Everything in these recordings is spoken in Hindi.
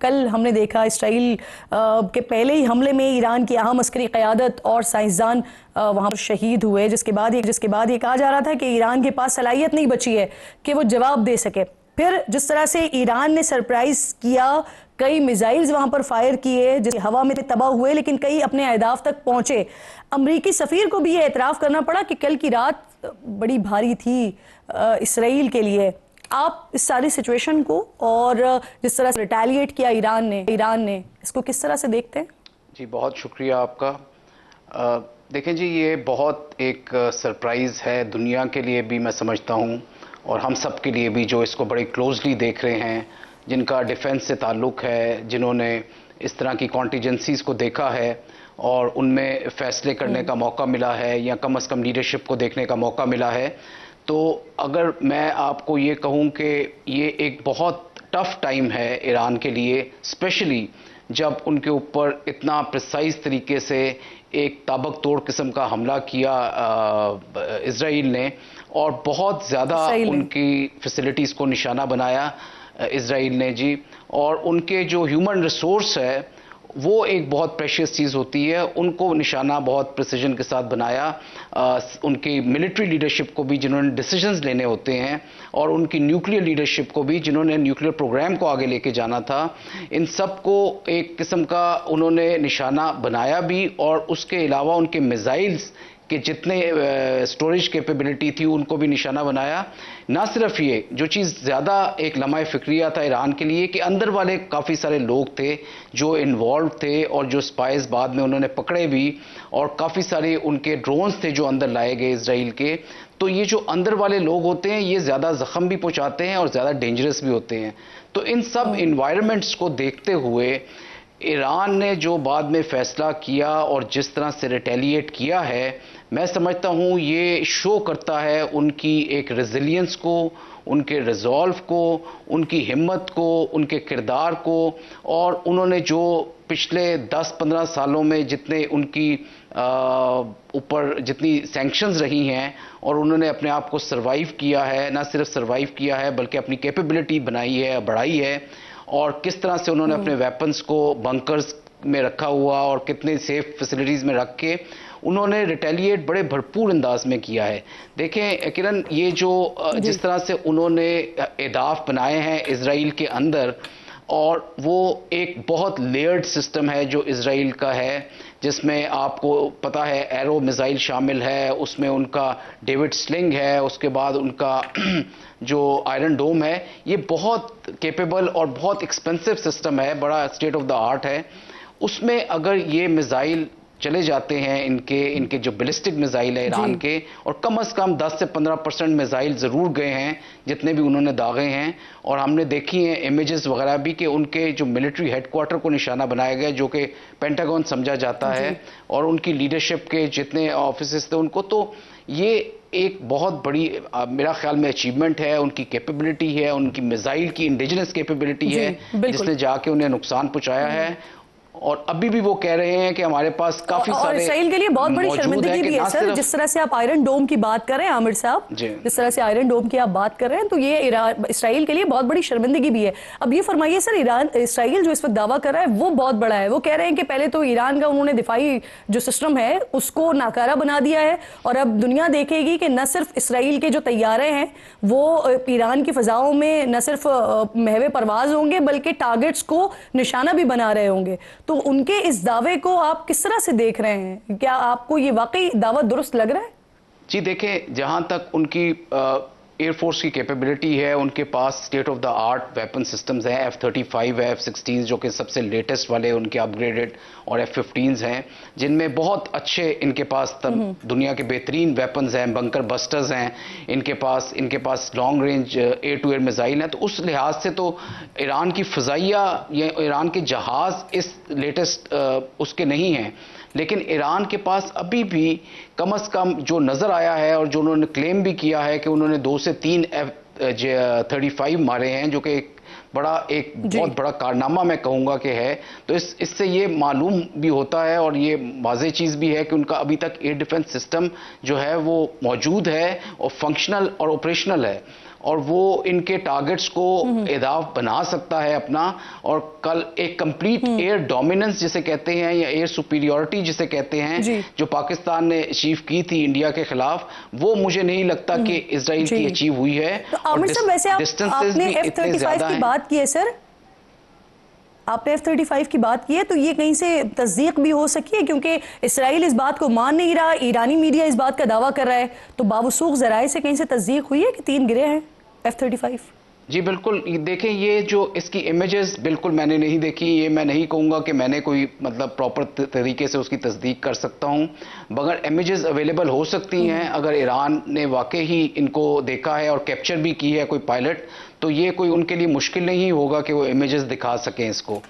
कल हमने देखा इसराइल के पहले ही हमले में ईरान की अहम अस्करी क़यादत और साइंसदान वहां पर शहीद हुए, जिसके बाद ये कहा जा रहा था कि ईरान के पास सलाहियत नहीं बची है कि वो जवाब दे सके। फिर जिस तरह से ईरान ने सरप्राइज किया, कई मिसाइल्स वहां पर फायर किए जिससे हवा में तबाह हुए, लेकिन कई अपने अहदाफ तक पहुंचे। अमरीकी सफीर को भी ये एतराफ़ करना पड़ा कि कल की रात बड़ी भारी थी इसराइल के लिए। आप इस सारी सिचुएशन को और जिस तरह से रिटेलिएट किया ईरान ने इसको किस तरह से देखते हैं? जी, बहुत शुक्रिया आपका। देखें जी, ये बहुत एक सरप्राइज़ है दुनिया के लिए भी, मैं समझता हूँ, और हम सब के लिए भी जो इसको बड़े क्लोजली देख रहे हैं, जिनका डिफेंस से ताल्लुक़ है, जिन्होंने इस तरह की कॉन्टीजेंसीज़ को देखा है और उनमें फ़ैसले करने का मौका मिला है या कम से कम लीडरशिप को देखने का मौका मिला है। तो अगर मैं आपको ये कहूँ कि ये एक बहुत टफ़ टाइम है ईरान के लिए, स्पेशली जब उनके ऊपर इतना प्रिसाइज तरीके से एक ताबकतोड़ किस्म का हमला किया इजराइल ने, और बहुत ज़्यादा उनकी फैसिलिटीज़ को निशाना बनाया इजराइल ने जी। और उनके जो ह्यूमन रिसोर्स है वो एक बहुत प्रेशियस चीज़ होती है, उनको निशाना बहुत प्रिसीजन के साथ बनाया। उनकी मिलिट्री लीडरशिप को भी, जिन्होंने डिसीजंस लेने होते हैं, और उनकी न्यूक्लियर लीडरशिप को भी, जिन्होंने न्यूक्लियर प्रोग्राम को आगे लेके जाना था, इन सब को एक किस्म का उन्होंने निशाना बनाया भी। और उसके अलावा उनके मिसाइल्स कि जितने स्टोरेज कैपेबिलिटी थी उनको भी निशाना बनाया। ना सिर्फ ये, जो चीज़ ज़्यादा एक लम्हा फ़िक्रिया था ईरान के लिए, कि अंदर वाले काफ़ी सारे लोग थे जो इन्वॉल्व थे और जो स्पाइस बाद में उन्होंने पकड़े भी, और काफ़ी सारे उनके ड्रोन्स थे जो अंदर लाए गए इसराइल के। तो ये जो अंदर वाले लोग होते हैं ये ज़्यादा ज़ख्म भी पहुँचाते हैं और ज़्यादा डेंजरस भी होते हैं। तो इन सब इन्वायरमेंट्स को देखते हुए ईरान ने जो बाद में फ़ैसला किया और जिस तरह से रिटेलिएट किया है, मैं समझता हूँ ये शो करता है उनकी एक रेजिलियंस को, उनके रिजॉल्व को, उनकी हिम्मत को, उनके किरदार को। और उन्होंने जो पिछले 10-15 सालों में जितने उनकी ऊपर जितनी सैंक्शंस रही हैं, और उन्होंने अपने आप को सर्वाइव किया है, ना सिर्फ सर्वाइव किया है बल्कि अपनी कैपेबिलिटी बनाई है, बढ़ाई है। और किस तरह से उन्होंने अपने वेपन्स को बंकर्स में रखा हुआ और कितने सेफ फैसिलिटीज़ में रख के उन्होंने रिटेलिएट बड़े भरपूर अंदाज में किया है। देखें किरण, ये जो जिस तरह से उन्होंने अहदाफ बनाए हैं इसराइल के अंदर, और वो एक बहुत लेयर्ड सिस्टम है जो इसराइल का है, जिसमें आपको पता है एरो मिसाइल शामिल है, उसमें उनका डेविड स्लिंग है, उसके बाद उनका जो आयरन डोम है। ये बहुत कैपेबल और बहुत एक्सपेंसिव सिस्टम है, बड़ा स्टेट ऑफ द आर्ट है। उसमें अगर ये मिसाइल चले जाते हैं, इनके जो बैलिस्टिक मिसाइल है ईरान के, और कम से कम 10 से 15% मिसाइल ज़रूर गए हैं जितने भी उन्होंने दागे हैं। और हमने देखी हैं इमेजेस वगैरह भी कि उनके जो मिलिट्री हेडक्वार्टर को निशाना बनाया गया, जो कि पेंटागन समझा जाता है, और उनकी लीडरशिप के जितने ऑफिस थे उनको। तो ये एक बहुत बड़ी मेरा ख्याल में अचीवमेंट है, उनकी कैपेबिलिटी है, उनकी मिसाइल की इंडिजिनस कैपेबिलिटी है, जिसने जाके उन्हें नुकसान पहुंचाया है। और अभी भी वो कह रहे हैं कि हमारे पास काफी सारे इसराइल के लिए बहुत बड़ी शर्मिंदगी भी है सर। जिस तरह से आप आयरन डोम की बात कर रहे हैं आमिर साहब, जिस तरह से आयरन डोम की आप बात कर रहे हैं, तो ये इसराइल के लिए बहुत बड़ी शर्मिंदगी भी है। अब ये फरमाइए सर, इसराइल जो इस वक्त दावा कर रहा है वो बहुत बड़ा है। वो कह रहे हैं कि पहले तो ईरान का उन्होंने दिफाई जो सिस्टम है उसको नाकारा बना दिया है, और अब दुनिया देखेगी कि न सिर्फ इसराइल के जो तैयारे हैं वो ईरान की फजाओं में न सिर्फ महवे परवाज होंगे बल्कि टारगेट्स को निशाना भी बना रहे होंगे। तो उनके इस दावे को आप किस तरह से देख रहे हैं? क्या आपको ये वाकई दावा दुरुस्त लग रहा है? जी देखें, जहां तक उनकी एयरफोर्स की कैपेबिलिटी है, उनके पास state of the art weapon systems हैं, F-35 है, F-16 जो कि सबसे लेटेस्ट वाले उनके अपग्रेडेड, और F-15s हैं, जिनमें बहुत अच्छे इनके पास दुनिया के बेहतरीन वेपन्स हैं, बंकर बस्टर्स हैं इनके पास long range air to air missile हैं। तो उस लिहाज से तो ईरान की फ़ज़ाइया या ईरान के जहाज़ इस लेटेस्ट उसके नहीं हैं। लेकिन ईरान के पास अभी भी कम से कम जो नज़र आया है, और जो उन्होंने क्लेम भी किया है कि उन्होंने 2 से 3 F-35 मारे हैं, जो कि एक बहुत बड़ा कारनामा मैं कहूँगा कि है। तो इससे ये मालूम भी होता है, और ये वाज़ेह चीज़ भी है कि उनका अभी तक एयर डिफेंस सिस्टम जो है वो मौजूद है और फंक्शनल और ऑपरेशनल है। और वो इनके टारगेट्स को अहदाफ बना सकता है अपना, और कल एक कंप्लीट एयर डोमिनेंस जिसे कहते हैं या एयर सुपीरियॉरिटी जिसे कहते हैं जो पाकिस्तान ने अचीव की थी इंडिया के खिलाफ, वो मुझे नहीं लगता कि इजराइल की अचीव हुई है। तो आमिर साहब, वैसे आपने F-35 की बात की है सर, आपने F-35 की बात की है, तो ये कहीं से तस्दीक भी हो सकी है? क्योंकि इसराइल इस बात को मान नहीं रहा, ईरानी मीडिया इस बात का दावा कर रहा है, तो बावसूख ज़राए से कहीं से तस्दीक हुई है कि 3 गिरे हैं F-35? जी बिल्कुल, देखें ये जो इसकी इमेजेस बिल्कुल मैंने नहीं देखी, ये मैं नहीं कहूँगा कि मैंने कोई मतलब प्रॉपर तरीके से उसकी तस्दीक कर सकता हूँ, मगर इमेजेस अवेलेबल हो सकती हैं। अगर ईरान ने वाकई ही इनको देखा है और कैप्चर भी की है कोई पायलट, तो ये कोई उनके लिए मुश्किल नहीं होगा कि वो इमेजेस दिखा सकें इसको।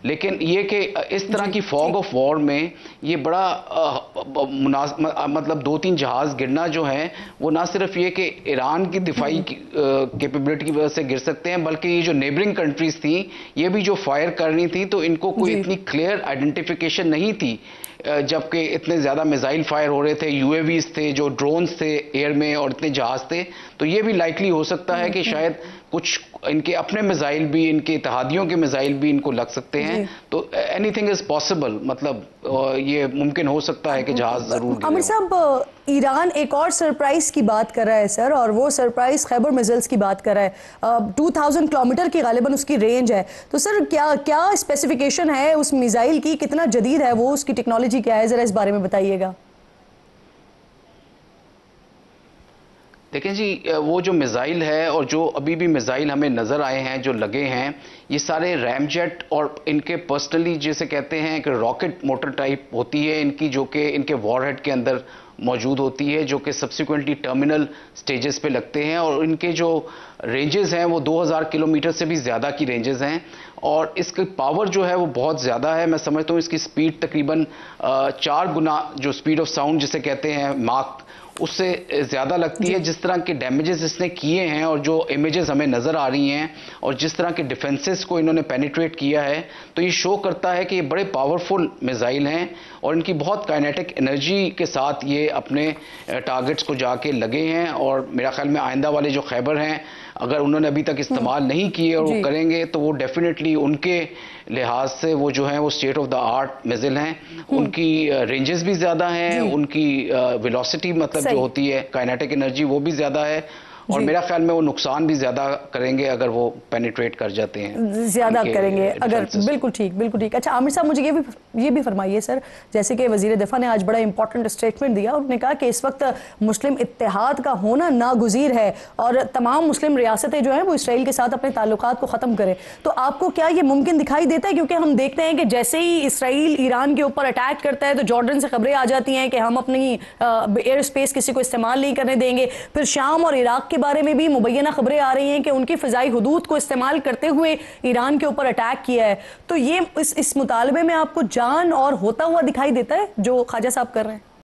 लेकिन ये कि इस तरह की फॉग ऑफ वॉर में ये बड़ा मतलब 2-3 जहाज़ गिरना जो है, वो ना सिर्फ ये कि ईरान की दिफाई कैपेबिलिटी की वजह से गिर सकते हैं, बल्कि ये जो नेबरिंग कंट्रीज थी ये भी जो फायर कर रही थी, तो इनको कोई इतनी क्लियर आइडेंटिफिकेशन नहीं थी, जबकि इतने ज़्यादा मिसाइल फायर हो रहे थे, यूएवीज थे, जो ड्रोन्स थे एयर में, और इतने जहाज़ थे। तो ये भी लाइकली हो सकता है कि शायद कुछ इनके अपने मिसाइल भी, इनके इत्तेहादियों के मिसाइल भी इनको लग सकते हैं। तो एनीथिंग इज पॉसिबल, मतलब ये मुमकिन हो सकता है कि जहाज जरूर गिरे। आमिर साहब, ईरान एक और सरप्राइज की बात कर रहा है सर, और वो सरप्राइज खैबर मिसाइल्स की बात कर रहा है। 2000 किलोमीटर की गालिबन उसकी रेंज है। तो सर क्या क्या स्पेसिफिकेशन है उस मिसाइल की, कितना जदीद है वो, उसकी टेक्नोलॉजी क्या है, जरा इस बारे में बताइएगा। देखें जी, वो जो मिसाइल है और जो अभी भी मिसाइल हमें नज़र आए हैं जो लगे हैं, ये सारे रैमजेट और इनके पर्सनली जैसे कहते हैं कि रॉकेट मोटर टाइप होती है इनकी, जो कि इनके वॉरहेड के अंदर मौजूद होती है, जो कि सब्सिक्वेंटली टर्मिनल स्टेजेस पे लगते हैं, और इनके जो रेंजेस हैं वो 2000 किलोमीटर से भी ज़्यादा की रेंजेस हैं, और इसकी पावर जो है वो बहुत ज़्यादा है। मैं समझता हूँ इसकी स्पीड तकरीबन 4 गुना जो स्पीड ऑफ साउंड जिसे कहते हैं माक, उससे ज़्यादा लगती है। जिस तरह के डैमेजेस इसने किए हैं और जो इमेजेस हमें नज़र आ रही हैं और जिस तरह के डिफेंसेस को इन्होंने पेनिट्रेट किया है, तो ये शो करता है कि ये बड़े पावरफुल मिसाइल हैं और इनकी बहुत काइनेटिक एनर्जी के साथ ये अपने टारगेट्स को जाके लगे हैं। और मेरा ख्याल में आइंदा वाले जो खैबर हैं, अगर उन्होंने अभी तक इस्तेमाल नहीं किए और वो करेंगे, तो वो डेफिनेटली उनके लिहाज से वो जो है वो state of the art missile हैं। उनकी रेंजेस भी ज़्यादा हैं, उनकी वेलोसिटी मतलब जो होती है काइनेटिक एनर्जी वो भी ज़्यादा है, और मेरा ख्याल में वो नुकसान भी ज़्यादा करेंगे अगर वो पेनिट्रेट कर जाते हैं, ज़्यादा करेंगे अगर। बिल्कुल ठीक, बिल्कुल ठीक। अच्छा आमिर साहब, मुझे ये भी फरमाइए सर, जैसे कि वज़ीर दिफा ने आज बड़ा इंपॉर्टेंट स्टेटमेंट दिया, उन्होंने कहा कि इस वक्त मुस्लिम इत्तेहाद का होना नागुज़ीर है और तमाम मुस्लिम रियासतें जो हैं वो इसराइल के साथ अपने ताल्लुकात को ख़त्म करें। तो आपको क्या ये मुमकिन दिखाई देता है? क्योंकि हम देखते हैं कि जैसे ही इसराइल ईरान के ऊपर अटैक करता है तो जॉर्डन से खबरें आ जाती हैं कि हम अपनी एयर स्पेस किसी को इस्तेमाल नहीं करने देंगे। फिर शाम और इराक के बारे में भी मुबैना खबरें आ रही हैं कि उनकी फ़िज़ाई हुदूद को इस्तेमाल करते हुए ईरान के ऊपर अटैक किया है। तो ये इस मुतालबे में आपको जान और होता हुआ दिखाई देता है जो ख्वाजा साहब कर रहे हैं?